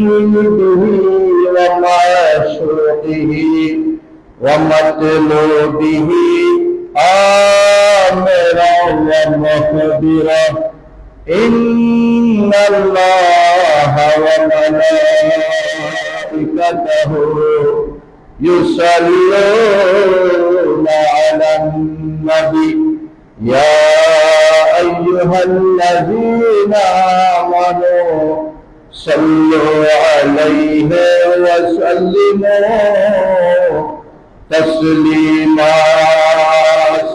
به ومعشوقه ومطلوبه آمرا ومخبرا إن الله وملائكته يصلون على النبي يا أيها الذين آمنوا صلوا عليه وسلموا تسليما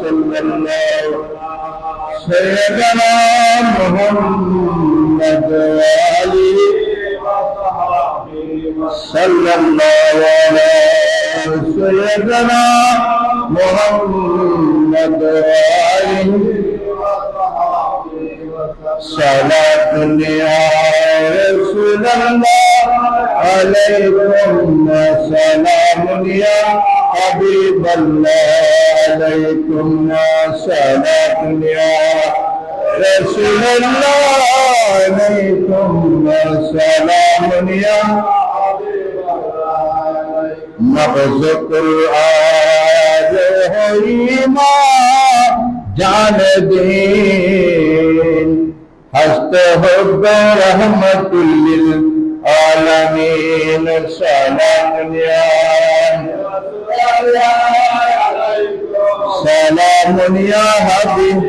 صلى الله سيدنا محمد وآله صلى الله على سيدنا محمد وآله صلاة يا رسول الله عليكم سلام يا حبيب الله عليكم صلاة يا رسول الله عليكم سلام يا مغز قرآن حریما جان دین ہست حب رحمت للعالمین سلام یا سلام یا حبیب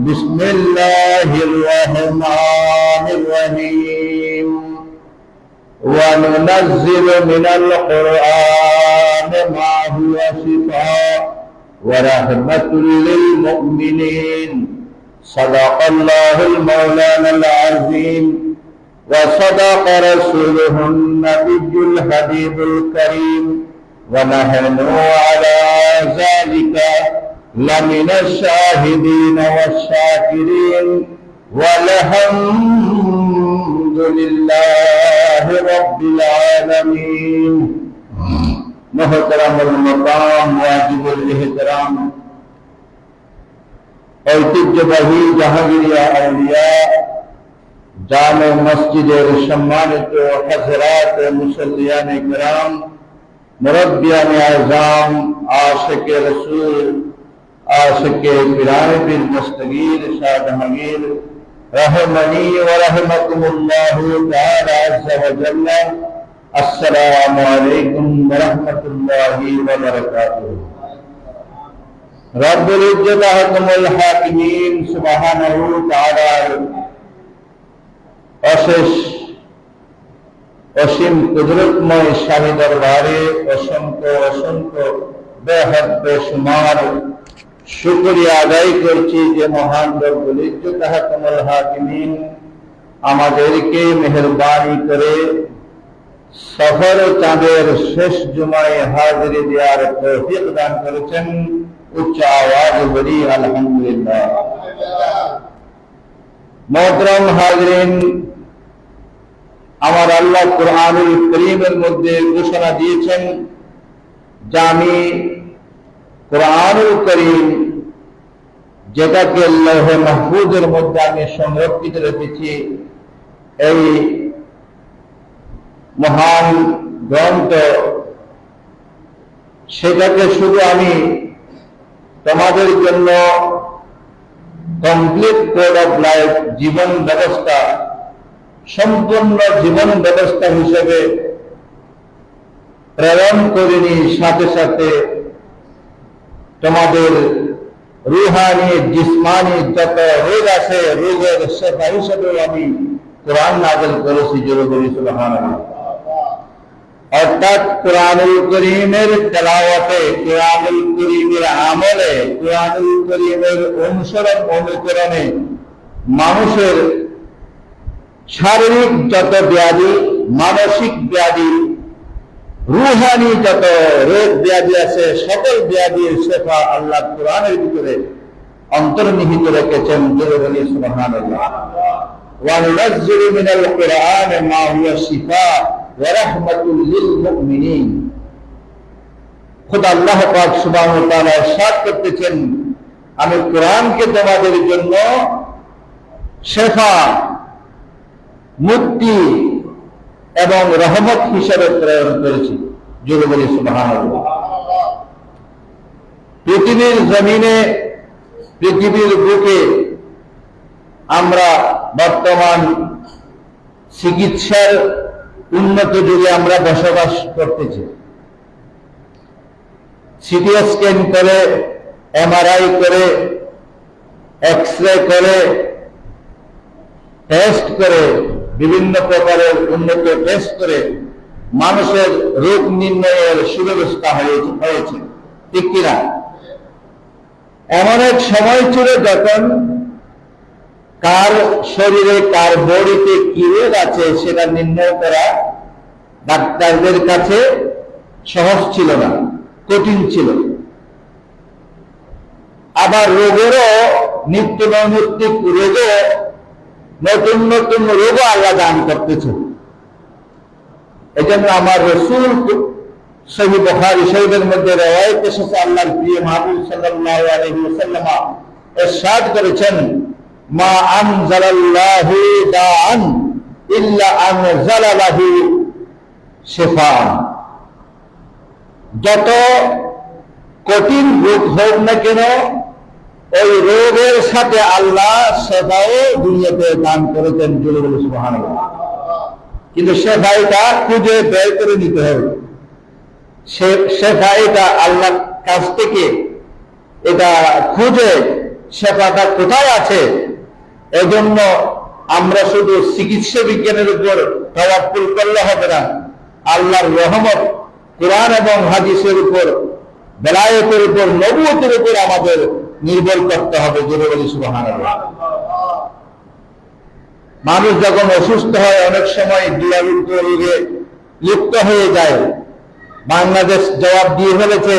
بسم اللہ الرحمن الرحیم وننزل من القرآن ما هو شفاء ورحمة للمؤمنين صدق الله المولانا العظيم وصدق رسوله النبي الحبيب الكريم ونحن على ذلك لمن الشاهدين والشاكرين والحمد لله رب العالمين محترم المقام واجب الاحترام ঐতিহ্যবাহী জাহাঙ্গীরিয়া আউলিয়া জামে মসজিদের সম্মানিত হযরত মুসল্লিয়ানে কিরাম মুরব্বিয়ানে আযম আশিকে রাসূল আশিকে পিরানে পীর দস্তগীর শাহ জাহাঙ্গীর রহমানি ওয়া রাহমাতুল্লাহ তাআলা আযজা ওয়া জাল্লা আসসালামু আলাইকুম ওয়া রাহমাতুল্লাহি ওয়া বারাকাতুহু রব্বুল ইজ্জত আহকামুল হাকিমিন সুবহানাহু তাআলা অসীম কুদরতময় শাহী দরবারে অসংখ্য অসংখ্য বেহদ বেশুমার শুকরিয়া আদায় করছি যে মহান রব্বুল ইজ্জত আহকামুল হাকিমিন আমাদেরকে মেহেরবানি করে সফর চাঁদের শেষ জুমায় হাজিরি দেওয়ার তৌফিক দান করেছেন। উচ্চ আওয়াজ বলি আলহামদুলিল্লাহ। মোহতরম হাজরিন, আমার আল্লাহ কুরআনুল কারীমের মধ্যে ঘোষণা দিয়েছেন যে আমি কুরআনুল কারীম যেটাকে লৌহে মাহফুজের মধ্যে আমি সংরক্ষিত রেখেছি, এই মহান গ্রন্থ, সেটাকে শুধু আমি তোমাদের জন্য কমপ্লিট কোড অফ লাইফ, জীবন ব্যবস্থা, সম্পূর্ণ জীবন ব্যবস্থা হিসেবে প্রেরণ করিনি, সাথে সাথে তোমাদের রুহানি জিসমানি যত রোগ আছে রোগের শেফা হিসেবে আমি কোরআন নাযিল করেছি। জোরে বলি সুবহানাল্লাহ। অর্থাৎ কোরআনুল কারীমের তেলাওয়াতে, কোরআনুল কারীমের আমলে, কোরআনুল কারীমের অনুসরণ অনুকরণে মানুষের শারীরিক যত ব্যাধি, মানসিক ব্যাধি, রুহানি যত রোগ ব্যাধি আছে, সকল ব্যাধির শেফা আল্লাহ কোরআনের ভিতরে অন্তর্নিহিত রেখেছেন। জোরে বলি সুবহানাল্লাহ। وَنُنَزِّلُ مِنَ الْقُرْآنِ مَا هُوَ شِفَاءٌ وَرَحْمَةٌ لِلْمُؤْمِنِينَ। খোদা আল্লাহ পাক সুবহানাহু ওয়া তাআলা ইরশাদ করতেছেন, আমি কোরআনকে তোমাদের জন্য শেফা মুক্তি এবং রহমত হিসেবে প্রেরণ করেছি। জোরে বলি সুবহানাল্লাহ। পৃথিবীর জমিনে, পৃথিবীর বুকে আমরা বর্তমান চিকিৎসার উন্নত যুগে আমরা বসবাস করতেছি। সিটি স্ক্যান করে, এমআরআই করে, এক্সরে করে, টেস্ট করে, বিভিন্ন প্রকারের উন্নত টেস্ট করে মানুষের রোগ নির্ণয়ের সুব্যবস্থা হয়েছে, ঠিক কিনা? এমন এক সময় ছিল যখন কার শরীরে, কার বডিতে কি রোগ আছে সেটা নির্ণয় করা ডাক্তারদের কাছে সহজ ছিল না, কঠিন ছিল। আবার রোগেরও নিত্য নৈমিত্তিক রোগও, নতুন নতুন রোগও আল্লাহ দান করতেছে। এই জন্য আমার রাসূল সহিহ বুখারী শরীফের মধ্যে রওয়ায়াত এসেছে, আল্লাহর প্রিয় মাহবুব সাল্লাল্লাহু আলাইহি ওয়াসাল্লাম ইরশাদ করেছেন, মা আনজালাল্লাহু দাআন ইল্লা আনজালা লাহু শিফা। যত কঠিন রোগ হোক না কেন, ওই রোগের সাথে আল্লাহ শিফাও দুনিয়াতে দান করেছেন। জোরে বলি সুবহানাল্লাহ। কিন্তু শিফাটা খুঁজে বের করে নিতে হবে। শিফাটা আল্লাহর কাছ থেকে এটা খুঁজে শিফাটা কোথায় আছে, এজন্য আমরা শুধু চিকিৎসা বিজ্ঞানের উপর তাওয়াক্কুল করলে হবে না। আল্লাহর রহমত, কোরআন এবং হাদিসের উপর, বেলায়েতের উপর, নবুয়তের উপর আমাদের নির্ভর করতে হবে। জোরে বলি সুবহানাল্লাহ। মানুষ যখন অসুস্থ হয় অনেক সময় দুরারোগ্য রোগে লিপ্ত হয়ে যায়। বাংলাদেশ জবাব দিয়ে ফেলেছে,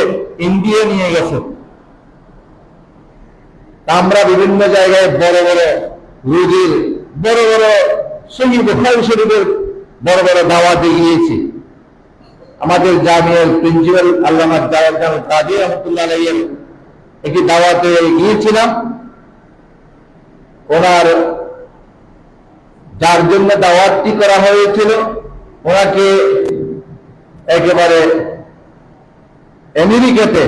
ইন্ডিয়া নিয়ে গেছে। আমরা বিভিন্ন জায়গায় বড় বড় রোগীর বড় বড় সহিহ বুখারী শরীফের বড় বড় দাওয়াতে গিয়েছি। আমাদের জামিয়ার প্রিন্সিপাল আল্লামা জাওয়াদ কাজী রাহমাতুল্লাহ আলাইহি একটি দাওয়াতে গিয়েছিলাম। ওনার যার জন্য দাওয়াতটি করা হয়েছিল, ওনাকে একেবারে আমেরিকাতে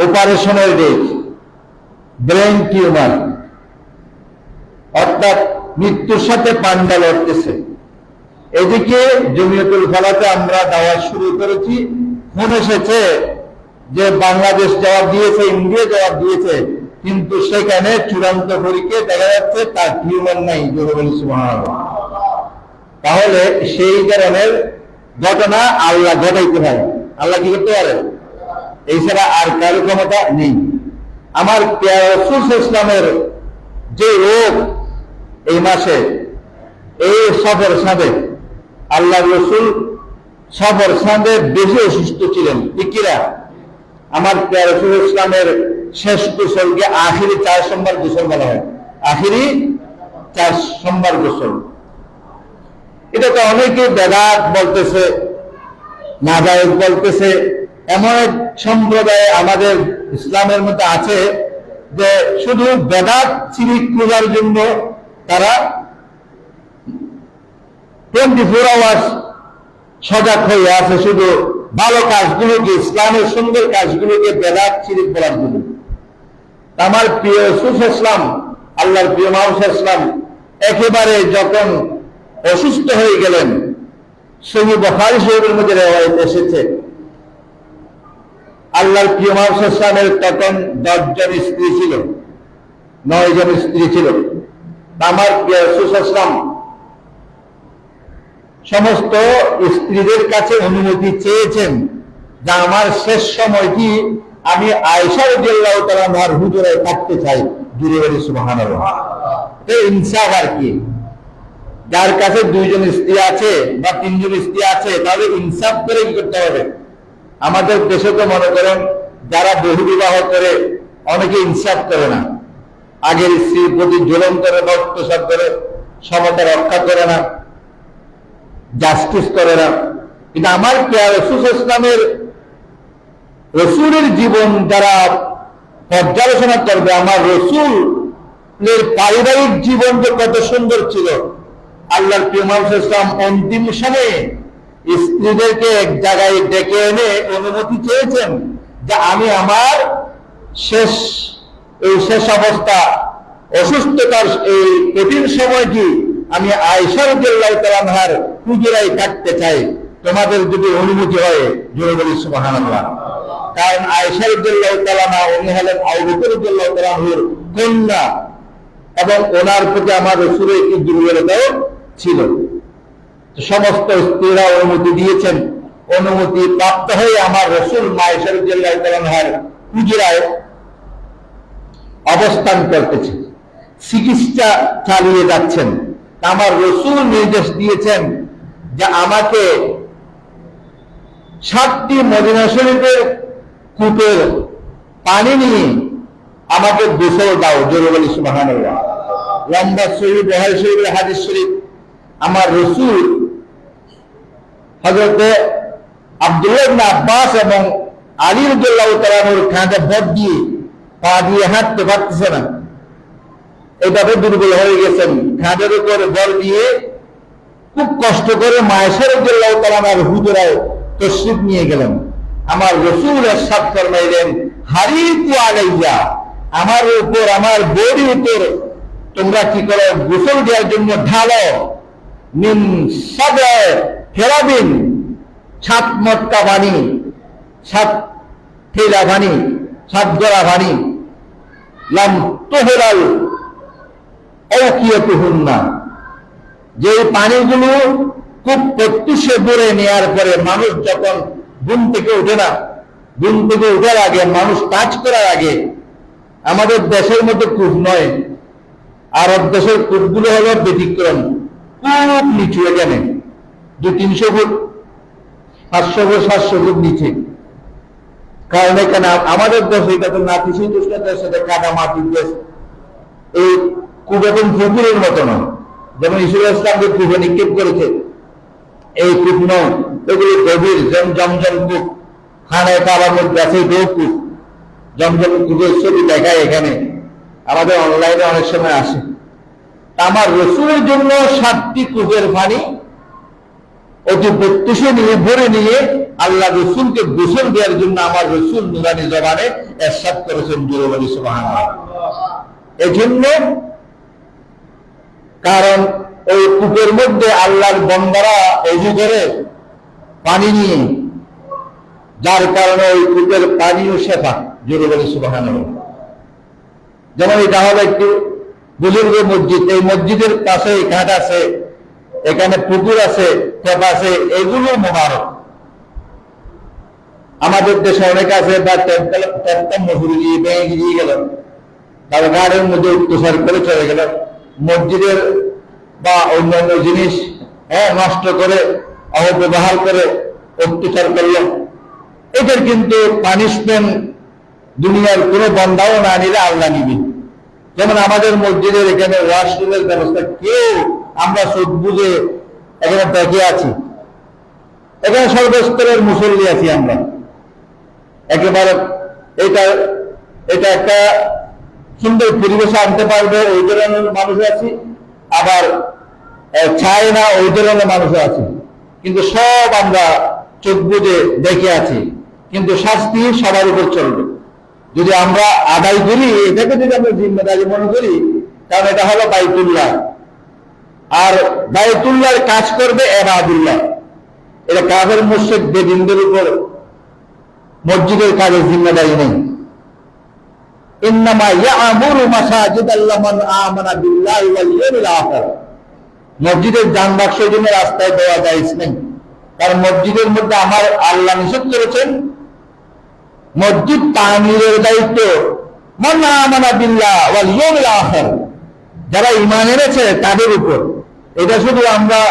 অপারেশনের ডেট, ব্রেন টিউমার, অর্থাৎ মৃত্যুর সাথে পাঞ্জা লড়তেছে। এদিকে জমিয়তুল ফালাতে আমরা দাওয়াত শুরু করেছি। ফোন এসেছে যে বাংলাদেশ জবাব দিয়েছে, ইন্ডিয়া জবাব দিয়েছে, কিন্তু সেখানে চূড়ান্ত পরীক্ষায় দেখা যাচ্ছে তার টিউমার নাই। জোরে বলি সুবহানাল্লাহ। তাহলে সেই ধরনের ঘটনা আল্লাহ ঘটাইতে পারে। আল্লাহ কি করতে পারে? এছাড়া আর কারো ক্ষমতা নেই। আমার প্রিয় রাসূল সাল্লাল্লাহু আলাইহি ওয়াসাল্লামের যে রোগ এই মাসে, এই সফর সাথে আল্লাহ রাসূল সফর সাথে বেশি অসুস্থ ছিলেন, ঠিক কিনা? আমার প্রিয় রাসূল ইসলামের শেষ গোসলকে আখিরি 4 নম্বর গোসল বলা হয়। আখিরি 4 নম্বর গোসল। এটা তো অনেকে বেদাত বলতেছে, নাজায়েজ বলতেছে। এমন এক সম্প্রদায় আমাদের ইসলামের মধ্যে আছে যে শুধু বেদাত শিরিক খোঁজার জন্য তারা 24 আওয়ার্স সজাগ হয়ে আছে, শুধু ভালো কাজগুলোকে, ইসলামের সুন্দর কাজগুলোকে বেদাত শিরিক বলার জন্য। আমার প্রিয় রাসূল ইসলাম, আল্লাহর প্রিয় মাহবুব ইসলাম একেবারে যখন অসুস্থ হয়ে গেলেন, সহিহ বুখারী শরীফের মধ্যে রওয়ায়াত এসেছে, আল্লাহর প্রিয় মাহবুব ইসলামের তখন 10 জন স্ত্রী ছিল, 9 জন স্ত্রী ছিল। আমার প্রিয় রাসূল ইসলাম সমস্ত স্ত্রীদের কাছে অনুমতি চেয়েছেন যে আমার শেষ সময়টি আমি আয়েশা রাদিয়াল্লাহু তাআলা আনহার হুজুরায় থাকতে চাই। জুড়ে বলি সুবহানাল্লাহ। ইনসাফ আর কি? যার কাছে 2 জন স্ত্রী আছে বা 3 জন স্ত্রী আছে, তাহলে ইনসাফ করে কি করতে হবে? আমাদের দেশে তো মনে করেন যারা বহু বিবাহ করে অনেকে ইনসাফ করে না, আগের স্ত্রীর প্রতি জুলুম করে, অত্যাচার করে, সমতা রক্ষা করে না, জাস্টিস করে না। কিন্তু আমার প্রিয় রাসূল ইসলামের রসুলের জীবন যারা পর্যালোচনা করবে, আমার রসুল পারিবারিক জীবন যে কত সুন্দর ছিল। আল্লাহর প্রিয় মুহাম্মদ সাল্লাল্লাহু আলাইহি ওয়াসাল্লাম অন্তিম সময়ে স্ত্রীদেরকে এক জায়গায় ডেকে এনে অনুমতি চেয়েছেন যে আমি আমার শেষ অবস্থা, অসুস্থতার এই কঠিন সময়টি আমি আয়েশা রাদিয়াল্লাহু তাআলা আনহার হুজরায় কাটতে চাই, তোমাদের যদি অনুমতি হয়। জোরে বলি সুবহানাল্লাহ। কারণ আয়েশা রাদিয়াল্লাহু তাআলা আনহা উনি হলেন আবু বকর রাদিয়াল্লাহু তাআলা আনহুর কন্যা এবং ওনার প্রতি আমার রাসূলের একটি দুর্বলতাও ছিল। সমস্ত স্ত্রীরা অনুমতি দিয়েছেন। অনুমতি প্রাপ্ত হয়ে আমার রাসূল আয়েশা রাদিয়াল্লাহু তাআলা আনহার হুজরায় অবস্থান করতেছে, চিকিৎসা চালিয়ে যাচ্ছেন। আমার রাসূল নির্দেশ দিয়েছেন যে আমাকে 7টি মদিনা শরীফের কূপের পানি নিয়ে আমাকে গোসল দাও। জোরে বলি সুবহানাল্লাহ। লম্বা শরীফ, বুখারী শরীফের হাদিস শরীফ। আমার রাসূল হযরত আব্দুল্লাহ ইবনে আব্বাস এবং আলী রাদিয়াল্লাহু তাআলা আনহুর কাঁধে ভর দিয়ে পা দিয়ে হাঁটতে পারতেছে না, এইভাবে দুর্বল হয়ে গেছেন। কাঁধের উপর ভর দিয়ে খুব কষ্ট করে আয়েশা রাদিয়াল্লাহু তাআলা আনহার হুজরায় তশরিফ নিয়ে গেলেন। আমার রাসূল ইরশাদ ফরমাইলেন, হারিতু আলাইয়া, আমার উপর, আমার বডির উপর তোমরা কি করো, গোসল দেওয়ার জন্য ঢালো। মিন সাদা ফেরাবিন, 7 মটকা পানি, 7 ঠেলা পানি, 7 গড়া পানি। লাম তুহরাল আওকিয়াতুহুন্না, যে পানিগুলো খুব প্রত্যুষে ভরে নেওয়ার পরে মানুষ যখন ঘুম থেকে উঠে না, ঘুম থেকে উঠার আগে, মানুষ কাজ করার আগে, আমাদের দেশের মধ্যে কূপ নয়, আরব দেশের কূপগুলো হলো ব্যতিক্রম, খুব নিচু, এখানে 200-300 ফুট, 500 ফুট, 700 ফুট নিচে। কারণ এখানে আমাদের দেশে, এটা তো নাতিশীতোষ্ণ দেশ, এটা কাদা মাটির দেশ, এই কূপ এখন পুকুরের মতো নয়। যেমন ঈসুল ইসলামকে কূপে নিক্ষেপ করেছে, এই কূপ নয়, এগুলি গভীর, যেমন জমজম কূপ, খানায় কাবার মধ্যে আছে কূপ, জমজম কূপের ছবি দেখায় এখানে, আমাদের অনলাইনে অনেক সময় আসে। আমার রাসূলের জন্য 7টি কূপের পানি অতি প্রত্যুষে নিয়ে ভরে নিয়ে আল্লাহ রাসূলকে গোসল দেওয়ার জন্য আমার রাসূল নুরানি জবানে ইরশাদ করেছেন। জোরে বলি সুবহানাল্লাহ। এজন্য, কারণ ওই কূপের মধ্যে আল্লাহর বান্দারা ওযু করে পানি নিয়ে, যার কারণে ওই কূপের পানিও শেফা। জোরে বলি সুবহানাল্লাহ। যেমন এটা হলো একটি বুজুর্গ মসজিদ, এই মসজিদের পাশে ঘাট আছে, এখানে পুকুর আছে, খেপ আছে, এগুলো মোবারক। আমাদের দেশে অনেক আছে, বা ট্যাপটা মজুরি দিয়ে ভেঙে দিয়ে গেল, তার গাড়ির মধ্যে উত্তসার করে চলে গেল, মসজিদের বা অন্যান্য জিনিস নষ্ট করে, অপব্যবহার করে অত্যাচার করল। এদের কিন্তু পানিশমেন্ট দুনিয়ার কোনো বান্দাও না নিলে আল্লাহ নিবে। যেমন আমাদের মসজিদের এখানে ওয়াশরুমের ব্যবস্থা, কেউ আমরা চোখ বুঝে এখানে দেখে আছি, এখানে সর্বস্তরের মুসল্লি আছি আমরা, একেবারে এটা একটা সুন্দর পরিবেশে আনতে পারবে ওই ধরনের মানুষ আছি, আবার চায় না ওই ধরনের মানুষ আছে। কিন্তু সব আমরা চোখ বুঝে দেখে আছি, কিন্তু শাস্তি সবার উপর চলবে যদি আমরা আদায় করি, এটাকে যদি আমরা জিম্মেদারি মনে করি। কারণ এটা হলো বাইতুল্লাহ, আর বাইতুল্লাহর কাজ করবে ইবাদুল্লাহ। এটা কাফের মুশরিক বেদিনদের উপর মসজিদের কাজের জিম্মেদারি নেই। ইন্নামা ইয়ামুরু মাসাজিদাল্লাহ মান আমানা বিল্লাহি ওয়াল ইয়াউমিল আখির। মসজিদের যান বাক্সের জন্য রাস্তায় দেওয়া জায়েজ নেই, কারণ মসজিদের মধ্যে আমার আল্লাহ নিষেধ করেছেন, মসজিদ তামিরের দায়িত্ব মান আমানা বিল্লাহ ওয়াল ইয়াউমিল আখির, যারা ঈমান এনেছে তাদের উপর। এটা শুধু আমরা,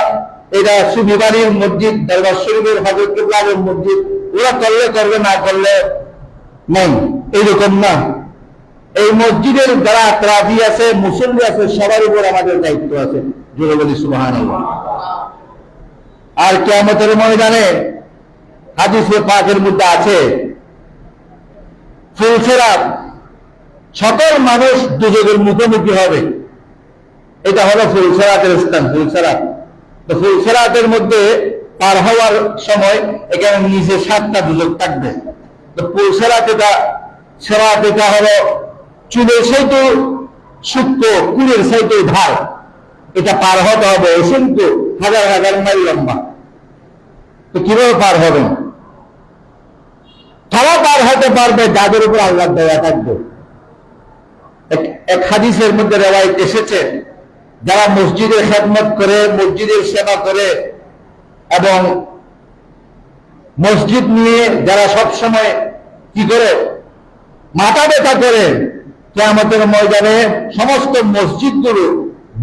এটা সুবিবাড়ির মসজিদ, দরবার শরীফের হযরত কিবলার মসজিদ, ওরা করলে করবে, না করলে নেই, এইরকম না। এই মসজিদের যারা আত্রাফি আছে, মুসল্লি আছে, সবার উপর আমাদের দায়িত্ব আছে। জোরে বলি সুবহানাল্লাহ। আর কিয়ামতের ময়দানে হাদিসে পাকের মধ্যে আছে, ফুলসেরাত সকল মানুষ দুজকের মুখোমুখি হবে। এটা হলো ফুলসেরাতের স্থান, ফুলসেরাত। তো ফুলসেরাতের মধ্যে পার হওয়ার সময় এখানে নিচে 7টা দুজক থাকবে। তো ফুলসেরাত এটা হলো চুলের সাইতে সূক্ষ্ম, কুলের সাইতে ধার। এটা পার হতে হবে অসংখ্য হাজার হাজার মাইল লম্বা। তো কিভাবে পার হবেন? তারা পার হতে পারবে যাদের উপর আল্লাহর দয়া থাকবে। এক হাদিসের মধ্যে রিওয়ায়াত এসেছে, যারা মসজিদের খেদমত করে, মসজিদের সেবা করে এবং মসজিদ নিয়ে যারা সবসময় কি করে মাথা ব্যথা করে, কিয়ামতের ময়দানে সমস্ত মসজিদগুলো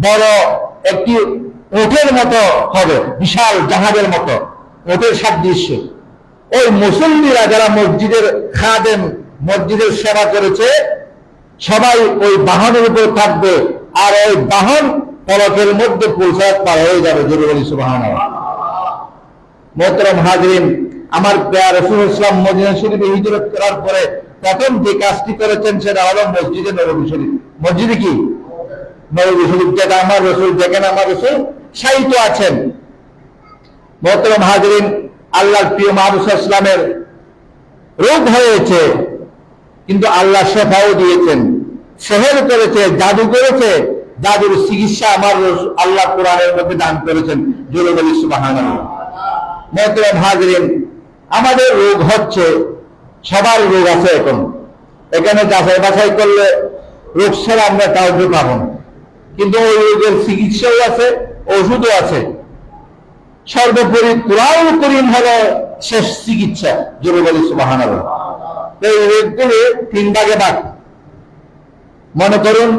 বড় একটি ওটের মতো হবে, বিশাল জাহাজের মতো, ওটের সাদৃশ্য। ওই মুসল্লিরা যারা মসজিদের খাদেম, মসজিদের সেবা করেছে, সবাই ওই বাহনের উপর থাকবে, আর ওই বাহন পলকের মধ্যে ফুলসেরাত পার হয়ে যাবে। জোরে বলি সুবহানাল্লাহ। মোহতারাম হাজরিন, আমার প্রিয় রাসূলুল্লাহ সাল্লাল্লাহু আলাইহি ওয়াসাল্লাম মদিনা শরীফে হিজরত করার পরে প্রথম যে কাজটি করেছেন সেটা হলো মসজিদে নববী শরীফ। মসজিদে কি? নববী শরীফ, যেটা আমার রাসূল, যেখানে আমার রাসূল শায়িত আছেন। মোহতারাম হাজরিন, আল্লাহর প্রিয় মাহবুব সাল্লাল্লাহু আলাইহি ওয়াসাল্লামের রোগ হয়েছে, কিন্তু আল্লাহ শেফাও দিয়েছেন। সেহের করেছে, জাদু করেছে, জাদুর চিকিৎসা আমার আল্লাহ কোরআনের মধ্যে দান করেছেন। জোরে বলি সুবহানাল্লাহ। মোহতারাম হাজরিন, আমাদের রোগ হচ্ছে, সবার রোগ আছে। এখন এখানে যাচাই বাছাই করলে রোগ ছাড়া আমরা কাউকে পাবো না, কিন্তু ওই রোগের চিকিৎসাও আছে, ওষুধও আছে। সর্বোপরি কোরআন কারীম হলো শেষ চিকিৎসা। জোরে বলি সুবহানাল্লাহ। এই রোগগুলো 3 ভাগে ভাগ। মনে করুন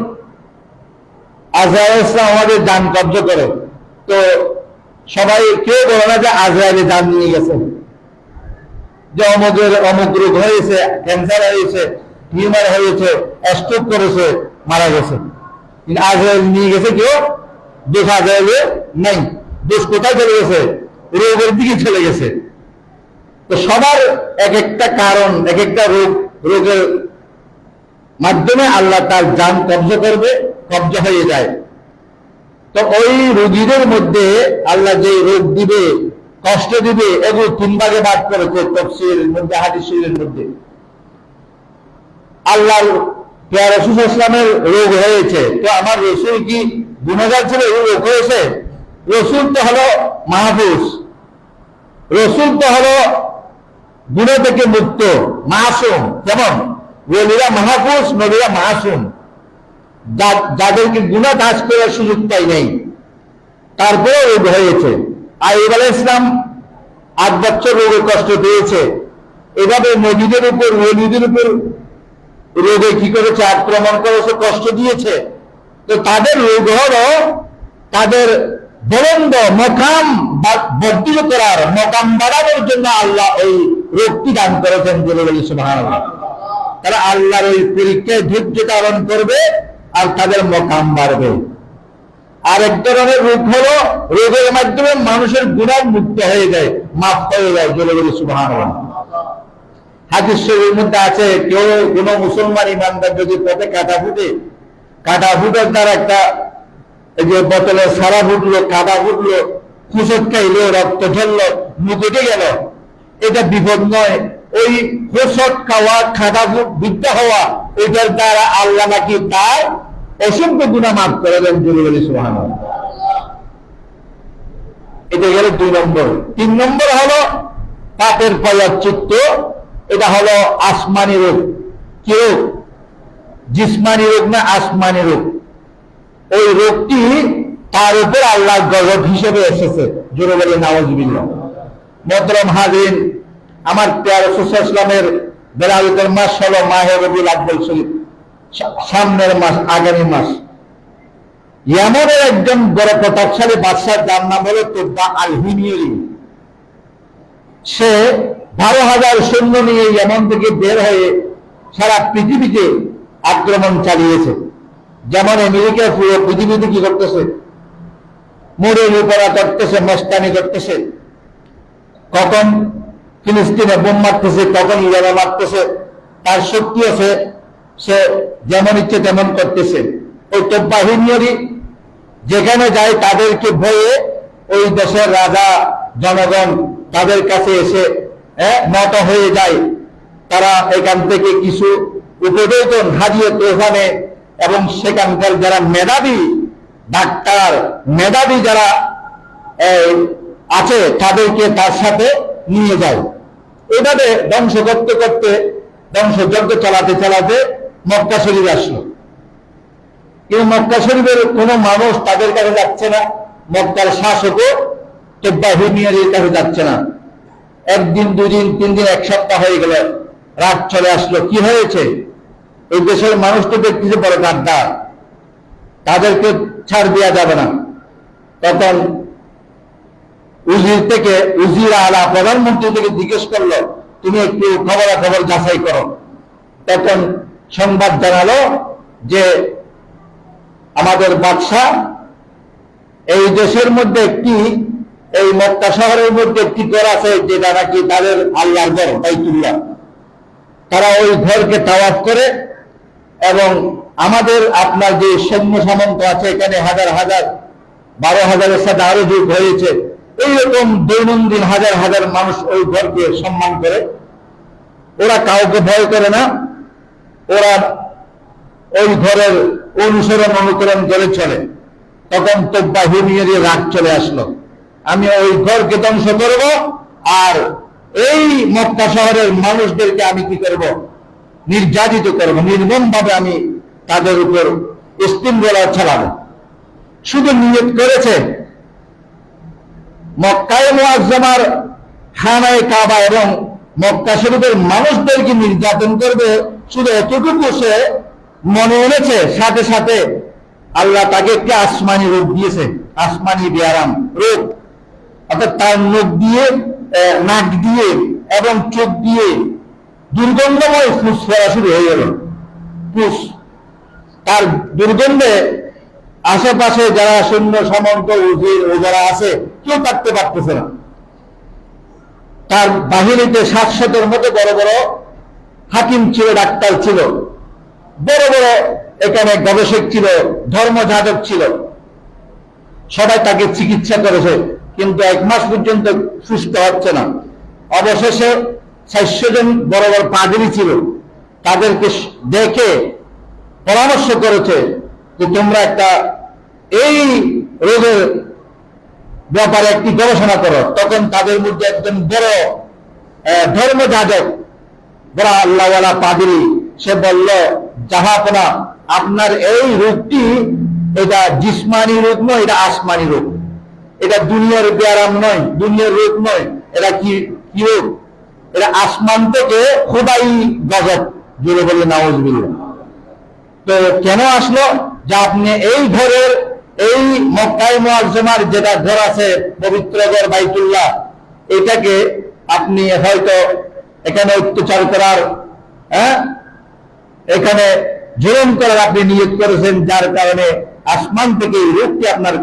আজরাইল আমাদের জান কব্জ করে, তো সবাই কেউ বলে না যে আজরাইলে জান নিয়ে গেছে, যে অমুক রোগ হয়েছে, ক্যান্সার হয়েছে, টিউমার হয়েছে, স্ট্রোক করেছে, মারা গেছে। কিন্তু আজরাইল নিয়ে গেছে কেউ? দোষ আজরাইলে নাই। দোষ কোথায় চলে গেছে? রোগের দিকে চলে গেছে। তো সবার এক একটা কারণ, এক একটা রোগের মাধ্যমে আল্লাহ তার জান কব্জা করবে, কব্জা হয়ে যায়। তো ওই রোগীদের মধ্যে আল্লাহ যে রোগ দিবে, কষ্ট দিবে, এগুলো 3 ভাগে ভাগ করেছে তাফসীরের মধ্যে, হাদিস শরীফের মধ্যে। আল্লাহর প্রিয় রাসূল সাল্লাল্লাহু আলাইহি ওয়াসাল্লামের রোগ হয়েছে, তো আমার রাসূল কি গুনাহগার ছিল? রোগ হয়েছে? রাসূল তো হলো মাহফুজ, রাসূল তো হলো গুনাহ থেকে মুক্ত, মাসুম। যেমন ওলিরা মাহফুজ, নবীরা মাসুম, যাদেরকে গুনাহ কাজ করার সুযোগ পাই নাই, তারপরে রোগ হয়েছে। আইয়ুব আলাইহিস সালাম 8 বছর রোগে কষ্ট পেয়েছে। এভাবে নবীদের উপর, ওলিদের উপর রোগে কি করেছে? আক্রমণ করেছে, কষ্ট দিয়েছে। তো তাদের রোগ হলো তাদের বলন্দ মকাম বর্ধিত করার, মকাম বাড়ানোর জন্য আল্লাহ ওই রোগটি দান করেছেন। বলে বলি সুবহানাল্লাহ। তারা আল্লাহর ওই পরীক্ষায় ধৈর্য ধারণ করবে আর তাদের মকাম বাড়বে। আরেক ধরনের রোগ হলো রোগের মাধ্যমে মানুষের গুনাহ মুক্ত হয়ে যায়, মাফ হয়ে যায়। বলে বলি সুবহানাল্লাহ। হাদিস শরীফের মধ্যে আছে, কেউ কোন মুসলমান ইমানদার যদি পথে কাটা ফুটের দ্বারা একটা যে বোতলে সারা ফুটলো, কাটা ফুটলো, খুশক খাইলো, রক্ত ঝরলো, মুখ উঠে গেল, এটা বিপদ নয়। ওই খুশক খাওয়া, কাটা ফুট বিদ্যা হওয়া, এটার দ্বারা আল্লাহ নাকি তার অসংখ্য গুনাহ মাফ করে দেন। জোরে বলি সুবহানাল্লাহ। এটা গেল 2 নম্বর। 3 নম্বর হলো পাপের প্রায়শ্চিত্ত। এটা হলো আসমানি রোগ। কি রোগ? জিসমানি রোগ না, আসমানি রোগ। ওই রোগটি তার উপর আল্লাহর গজব হিসেবে এসেছে। জোরে বলি নাউযুবিল্লাহ। মুহতারাম হাজিরিন, আমার প্রিয় রাসূল সাল্লাল্লাহু আলাইহি ওয়াসাল্লামের বেলায়েতের মাস হলো মাহে রবিউল আউয়াল শরীফ, সামনের মাস, আগামী মাস। ইয়ামানের একজন বড় প্রতাপশালী বাদশার যার নাম হলো তুবা আল হিমিয়রি। সে 12,000 সৈন্য নিয়ে ইয়ামান থেকে বের হয়ে সারা পৃথিবীতে আক্রমণ চালিয়েছে। যেমন আমেরিকা পুরো পৃথিবীতে কি করতেছে? মোড়ের উপরা করতেছে, মস্তানি করতেছে। কখন ফিলিস্তিনে বোম মারতেছে, কখন ইরানে মারতেছে। তার শক্তি আছে, সে যেমন ইচ্ছে তেমন করতেছে। ওই তোপবাহিনীরই যেখানে যায় তাদেরকে ভয়ে ওই দেশের রাজা জনগণ তাদের কাছে এসে নত হয়ে যায়। তারা এখান থেকে কিছু উপবেদন হাজিয়ে ওখানে, এবং সেখানকার যারা মেধাবী ডাক্তার, মেধাবী যারা আছে তাদেরকে তার সাথে নিয়ে যায়। এইভাবে ধ্বংস করতে করতে, ধ্বংসযজ্ঞ চালাতে চালাতে মক্কা শরীফ আসলো। কিন্তু মক্কা শরীফের কোনো মানুষ তাদের কাছে যাচ্ছে না, মক্কার শাসকও তোপবাহিনীর কাছে যাচ্ছে না। একদিন, দুদিন, 3 দিন, 1 সপ্তাহ হয়ে গেল, রাত চলে আসলো। কি হয়েছে? এই দেশের মানুষ তো দেখতেছে বড় গাদ্দার, তাদেরকে ছাড় দেওয়া যাবে না। তখন উজির আলা প্রধানমন্ত্রী থেকে জিজ্ঞেস করলো, তুমি একটু খবরাখবর যাচাই করো। তখন সংবাদ জানালো যে আমাদের বাদশা এই দেশের মধ্যে এই মক্কা শহরের মধ্যে একটি ঘর আছে যেটা নাকি তাদের আল্লাহর ঘর, বাইতুল্লাহ। তারা ওই ঘরকে তাওয়াফ করে, এবং আমাদের আপনার যে সৈন্য সামন্ত আছে এখানে হাজার হাজার, 12,000-এর সাথে আরো যোগ হয়েছে, এইরকম দৈনন্দিন হাজার হাজার মানুষ ওই ঘরকে সম্মান করে। ওরা কাউকে ভয় করে না, ওরা ওই ঘরের অনুকরণ করে চলে। তখন তোপবাহিনীর রাগ চলে আসলো, আমি ওই ঘরকে ধ্বংস করব, আর এই মক্কা শহরের মানুষদেরকে আমি কি করব? নির্যাতিত করব, নির্মম ভাবে আমি তাদের উপর ইস্তিমগোলা চালাবো। শুধু নিয়ত করেছে মক্কায়ে মুআজ্জামার খানায়ে কাবা এবং মক্কা শরীফের মানুষদেরকে নির্যাতন করবে, শুধু এতটুকু সে মনে এনেছে। সাথে সাথে আল্লাহ তাকে একটি আসমানি রূপ দিয়েছে, আসমানি ব্যারাম রূপ, অর্থাৎ তার মুখ দিয়ে, নাক দিয়ে এবং চোখ দিয়ে দুর্গন্ধময় ফুস ফেরা শুরু হয়ে গেল। ফুস, তার দুর্গন্ধে আশেপাশে যারা সৈন্য সামন্ত উজির ও যারা আছে কেউ থাকতে পারতেছে না। তার বাহিনীতে 700-এর মতো বড় বড় হাকিম ছিল, ডাক্তার ছিল, বড় বড় এখানে গবেষক ছিল, ধর্মযাজক ছিল। সবাই তাকে চিকিৎসা করেছে, কিন্তু 1 মাস পর্যন্ত সুস্থ হচ্ছে না। অবশেষে 400 জন বড় বড় পাদ্রী ছিল, তাদেরকে দেখে পরামর্শ করেছে যে তোমরা এই রোগের ব্যাপারে একটি গবেষণা করো। তখন তাদের মধ্যে একজন বড় ধর্মযাজক, বড় আল্লাহওয়ালা পাদ্রী, সে বলল, জাহাপনা, আপনার এই রোগটি এটা জিসমানি রোগ নয়, এটা আসমানি রোগ। এটা দুনিয়ার ব্যারাম নয়, দুনিয়ার রোগ নয়। এটা কি রোগ? এটা আসমান থেকে খোদাই গজব। জোরে বলে নাউজুবিল্লাহ। তো কেন আসলো? যে আপনি এই ঘরের, এই মক্কায়ে মুআজ্জামার যেটা ঘর আছে, পবিত্র ঘর বাইতুল্লাহ, এটাকে আপনি হয়তো এখানে অত্যাচার করার, এখানে জুলুম করার আপনি নিয়ত করেছেন, যার কারণে আসমান থেকে এই রোগটি আপনার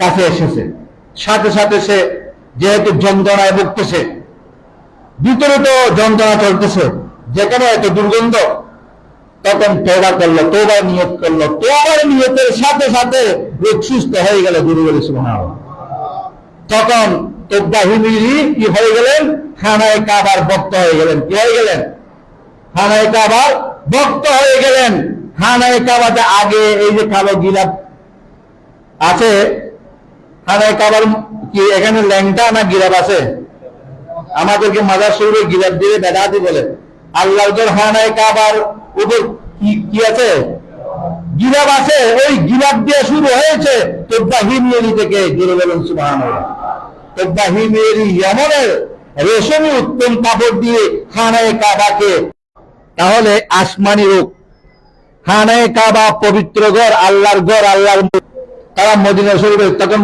কাছে এসেছে। সাথে সাথে সে যেহেতু যন্ত্রণায় ভুগতেছে, ভিতরে তো যন্ত্রণা চলতেছে, যেখানে এত দুর্গন্ধ, তখন তওবা করলো, তওবার নিয়ত করলো। তওবার নিয়তের সাথে সাথে রোগ সুস্থ হয়ে গেল। সুবহানাল্লাহ। তখন তোপবাহিনীরই কি হয়ে গেলেন? খানায়ে কাবার ভক্ত হয়ে গেলেন। কি হয়ে গেলেন? খানায়ে কাবার ভক্ত হয়ে গেলেন। খানায়ে কাবাতে আগে এই যে কালো গিলাপ আছে, খানায়ে কাবার কি এখানে ল্যাংটা না গিলাপ আছে? আমাদেরকে মাজার শরীফে গিলাপ দিয়ে বেদাতি বলে। আল্লাহর ঘর খানায়ে কাবার উপর কি আছে? গিলাপ আছে। ওই গিলাপ দিয়ে শুরু হয়েছে তোপবাহিনী থেকে। জোরে বলেন সুবহানাল্লাহ। তোপবাহিনী ইয়ামানের রেশমি উত্তম কাপড় দিয়ে খানায়ে কাবাকে, তাহলে আসমানি রূপ, খানায়ে কাবা পবিত্র ঘর, আল্লাহর ঘর, আল্লাহর, তারা মদিনা শরীফে তখন